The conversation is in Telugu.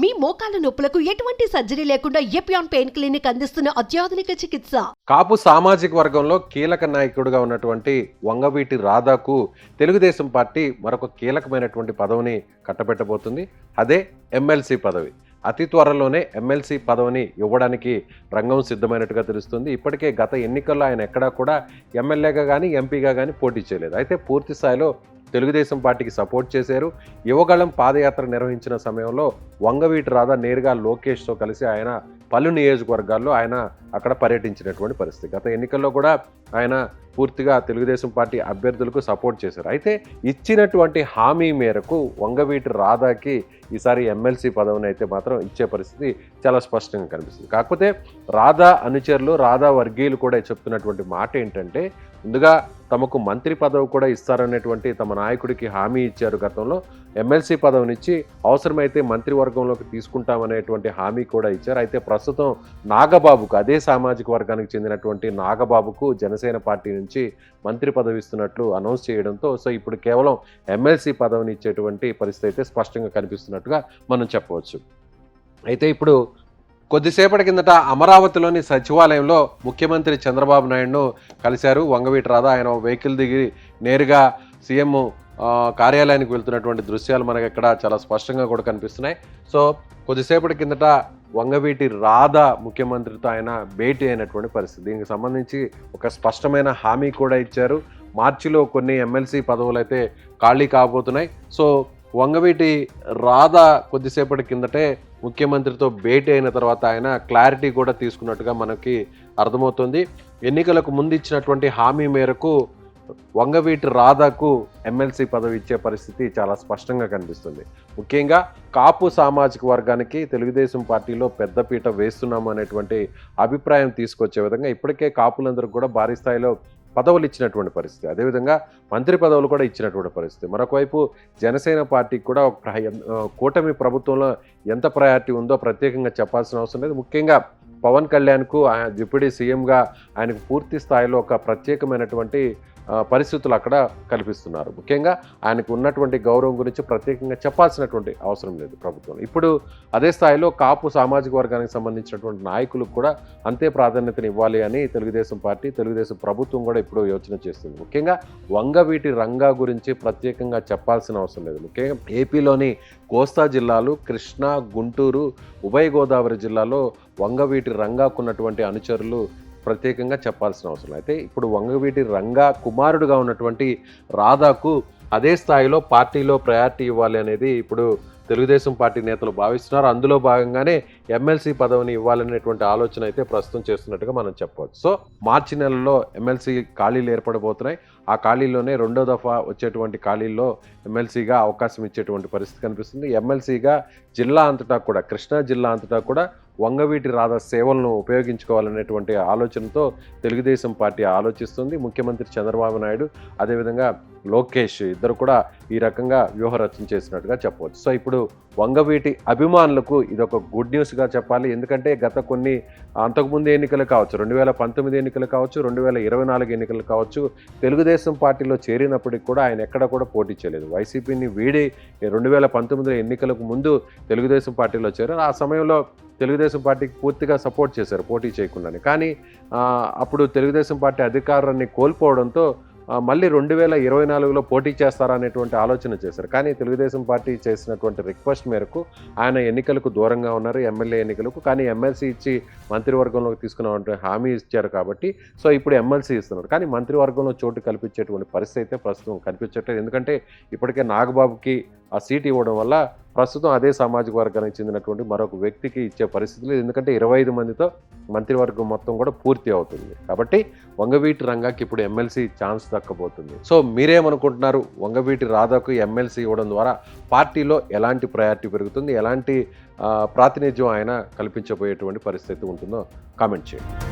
మీ మోకాల నొప్పులకు ఎటువంటి సర్జరీ లేకుండా ఎపియాన్ పెయిన్ క్లినిక్ అందిస్తున్న అత్యాధునిక చికిత్స. కాపు సామాజిక వర్గంలో కీలక నాయకుడిగా ఉన్నటువంటి వంగవీటి రాధాకు తెలుగుదేశం పార్టీ మరొక కీలకమైనటువంటి పదవిని కట్టబెట్టబోతుంది. అదే ఎమ్మెల్సీ పదవి. అతి త్వరలోనే ఎమ్మెల్సీ పదవిని ఇవ్వడానికి రంగం సిద్ధమైనట్టుగా తెలుస్తుంది. ఇప్పటికే గత ఎన్నికల్లో ఆయన ఎక్కడా కూడా ఎమ్మెల్యేగా కానీ ఎంపీగా కానీ పోటీ చేయలేదు. అయితే పూర్తి స్థాయిలో తెలుగుదేశం పార్టీకి సపోర్ట్ చేశారు. యువగళం పాదయాత్ర నిర్వహించిన సమయంలో వంగవీటి రాధా నేరుగా లోకేష్తో కలిసి ఆయన పలు నియోజకవర్గాల్లో ఆయన అక్కడ పర్యటించినటువంటి పరిస్థితి. గత ఎన్నికల్లో కూడా ఆయన పూర్తిగా తెలుగుదేశం పార్టీ అభ్యర్థులకు సపోర్ట్ చేశారు. అయితే ఇచ్చినటువంటి హామీ మేరకు వంగవీటి రాధాకి ఈసారి ఎమ్మెల్సీ పదవిని అయితే మాత్రం ఇచ్చే పరిస్థితి చాలా స్పష్టంగా కనిపిస్తుంది. కాకపోతే రాధా అనుచరులు, రాధా వర్గీయులు కూడా చెప్తున్నటువంటి మాట ఏంటంటే, ముందుగా తమకు మంత్రి పదవి కూడా ఇస్తారనేటువంటి తమ నాయకుడికి హామీ ఇచ్చారు. గతంలో ఎమ్మెల్సీ పదవినిచ్చి అవసరమైతే మంత్రివర్గంలోకి తీసుకుంటామనేటువంటి హామీ కూడా ఇచ్చారు. అయితే ప్రస్తుతం నాగబాబుకు, అదే సామాజిక వర్గానికి చెందినటువంటి నాగబాబుకు జనసేన పార్టీ నుంచి మంత్రి పదవి ఇస్తున్నట్లు అనౌన్స్ చేయడంతో ఇప్పుడు కేవలం ఎమ్మెల్సీ పదవిని ఇచ్చేటువంటి పరిస్థితి అయితే స్పష్టంగా కనిపిస్తున్నట్టుగా మనం చెప్పవచ్చు. అయితే ఇప్పుడు కొద్దిసేపటి కిందట అమరావతిలోని సచివాలయంలో ముఖ్యమంత్రి చంద్రబాబు నాయుడును కలిశారు వంగవీటి రాధా. ఆయన వెహికల్ దిగి నేరుగా సీఎం కార్యాలయానికి వెళ్తున్నటువంటి దృశ్యాలు మనకి ఇక్కడ చాలా స్పష్టంగా కూడా కనిపిస్తున్నాయి. సో కొద్దిసేపటి కిందట వంగవీటి రాధా ముఖ్యమంత్రితో ఆయన భేటీ అయినటువంటి పరిస్థితి. దీనికి సంబంధించి ఒక స్పష్టమైన హామీ కూడా ఇచ్చారు. మార్చిలో కొన్ని ఎమ్మెల్సీ పదవులు అయితే ఖాళీ కాబోతున్నాయి. సో వంగవీటి రాధా కొద్దిసేపటి కిందటే ముఖ్యమంత్రితో భేటీ అయిన తర్వాత ఆయన క్లారిటీ కూడా తీసుకున్నట్టుగా మనకి అర్థమవుతుంది. ఎన్నికలకు ముందు ఇచ్చినటువంటి హామీ మేరకు వంగవీటి రాధాకు ఎమ్మెల్సీ పదవి ఇచ్చే పరిస్థితి చాలా స్పష్టంగా కనిపిస్తుంది. ముఖ్యంగా కాపు సామాజిక వర్గానికి తెలుగుదేశం పార్టీలో పెద్దపీట వేస్తున్నాము అనేటువంటి అభిప్రాయం తీసుకొచ్చే విధంగా ఇప్పటికే కాపులందరికీ కూడా భారీ స్థాయిలో పదవులు ఇచ్చినటువంటి పరిస్థితి, అదేవిధంగా మంత్రి పదవులు కూడా ఇచ్చినటువంటి పరిస్థితి. మరొకవైపు జనసేన పార్టీకి కూడా కూటమి ప్రభుత్వంలో ఎంత ప్రయారిటీ ఉందో ప్రత్యేకంగా చెప్పాల్సిన అవసరం లేదు. ముఖ్యంగా పవన్ కళ్యాణ్కు డిప్యూటీ సీఎంగా ఆయనకు పూర్తి స్థాయిలో ఒక ప్రత్యేకమైనటువంటి పరిస్థితులు అక్కడ కల్పిస్తున్నారు. ముఖ్యంగా ఆయనకు ఉన్నటువంటి గౌరవం గురించి ప్రత్యేకంగా చెప్పాల్సినటువంటి అవసరం లేదు ప్రభుత్వం. ఇప్పుడు అదే స్థాయిలో కాపు సామాజిక వర్గానికి సంబంధించినటువంటి నాయకులకు కూడా అంతే ప్రాధాన్యతను ఇవ్వాలి అని తెలుగుదేశం పార్టీ, తెలుగుదేశం ప్రభుత్వం కూడా ఇప్పుడు యోచన చేస్తుంది. ముఖ్యంగా వంగవీటి రంగా గురించి ప్రత్యేకంగా చెప్పాల్సిన అవసరం లేదు. ముఖ్యంగా ఏపీలోని కోస్తా జిల్లాలు, కృష్ణా, గుంటూరు, ఉభయ గోదావరి జిల్లాలో వంగవీటి రంగాకున్నటువంటి అనుచరులు ప్రత్యేకంగా చెప్పాల్సిన అవసరం. అయితే ఇప్పుడు వంగవీటి రంగా కుమారుడుగా ఉన్నటువంటి రాధాకు అదే స్థాయిలో పార్టీలో ప్రయారిటీ ఇవ్వాలి అనేది ఇప్పుడు తెలుగుదేశం పార్టీ నేతలు భావిస్తున్నారు. అందులో భాగంగానే ఎమ్మెల్సీ పదవిని ఇవ్వాలనేటువంటి ఆలోచన అయితే ప్రస్తుతం చేస్తున్నట్టుగా మనం చెప్పవచ్చు. సో మార్చి నెలలో ఎమ్మెల్సీ ఖాళీలు ఏర్పడబోతున్నాయి. ఆ ఖాళీల్లోనే రెండో దఫా వచ్చేటువంటి ఖాళీల్లో ఎమ్మెల్సీగా అవకాశం ఇచ్చేటువంటి పరిస్థితి కనిపిస్తుంది. ఎమ్మెల్సీగా జిల్లా అంతటా కూడా, కృష్ణా జిల్లా అంతటా కూడా వంగవీటి రాధా సేవలను ఉపయోగించుకోవాలనేటువంటి ఆలోచనతో తెలుగుదేశం పార్టీ ఆలోచిస్తుంది. ముఖ్యమంత్రి చంద్రబాబు నాయుడు, అదేవిధంగా లోకేష్ ఇద్దరు కూడా ఈ రకంగా వ్యూహరచన చేసినట్టుగా చెప్పవచ్చు. సో ఇప్పుడు వంగవీటి అభిమానులకు ఇదొక గుడ్ న్యూస్గా చెప్పాలి. ఎందుకంటే గత కొన్ని అంతకుముందు ఎన్నికలు కావచ్చు, 2019 ఎన్నికలు కావచ్చు, 2024 ఎన్నికలు కావచ్చు, తెలుగుదేశం పార్టీలో చేరినప్పటికి కూడా ఆయన ఎక్కడ కూడా పోటీ చేయలేదు. వైసీపీని వీడి 2019 ఎన్నికలకు ముందు తెలుగుదేశం పార్టీలో చేరారు. ఆ సమయంలో తెలుగుదేశం పార్టీకి పూర్తిగా సపోర్ట్ చేశారు పోటీ చేయకుండానే. కానీ అప్పుడు తెలుగుదేశం పార్టీ అధికారాన్ని కోల్పోవడంతో మళ్ళీ 2024లో పోటీ చేస్తారా అనేటువంటి ఆలోచన చేశారు. కానీ తెలుగుదేశం పార్టీ చేసినటువంటి రిక్వెస్ట్ మేరకు ఆయన ఎన్నికలకు దూరంగా ఉన్నారు, ఎమ్మెల్యే ఎన్నికలకు. కానీ ఎమ్మెల్సీ ఇచ్చి మంత్రివర్గంలోకి తీసుకున్నామంటే హామీ ఇచ్చారు కాబట్టి సో ఇప్పుడు ఎమ్మెల్సీ ఇస్తున్నారు. కానీ మంత్రివర్గంలో చోటు కల్పించేటువంటి పరిస్థితి అయితే ప్రస్తుతం కనిపించట్లేదు. ఎందుకంటే ఇప్పటికే నాగబాబుకి ఆ సీట్ ఇవ్వడం వల్ల ప్రస్తుతం అదే సామాజిక వర్గానికి చెందినటువంటి మరొక వ్యక్తికి ఇచ్చే పరిస్థితి లేదు. ఎందుకంటే 25 మందితో మంత్రివర్గం మొత్తం కూడా పూర్తి అవుతుంది. కాబట్టి వంగవీటి రంగాకి ఇప్పుడు ఎమ్మెల్సీ ఛాన్స్ దక్కబోతుంది. సో మీరేమనుకుంటున్నారు? వంగవీటి రాధాకు ఎమ్మెల్సీ ఇవ్వడం ద్వారా పార్టీలో ఎలాంటి ప్రయారిటీ పెరుగుతుంది, ఎలాంటి ప్రాతినిధ్యం ఆయన కల్పించబోయేటువంటి పరిస్థితి ఉంటుందో కామెంట్ చేయండి.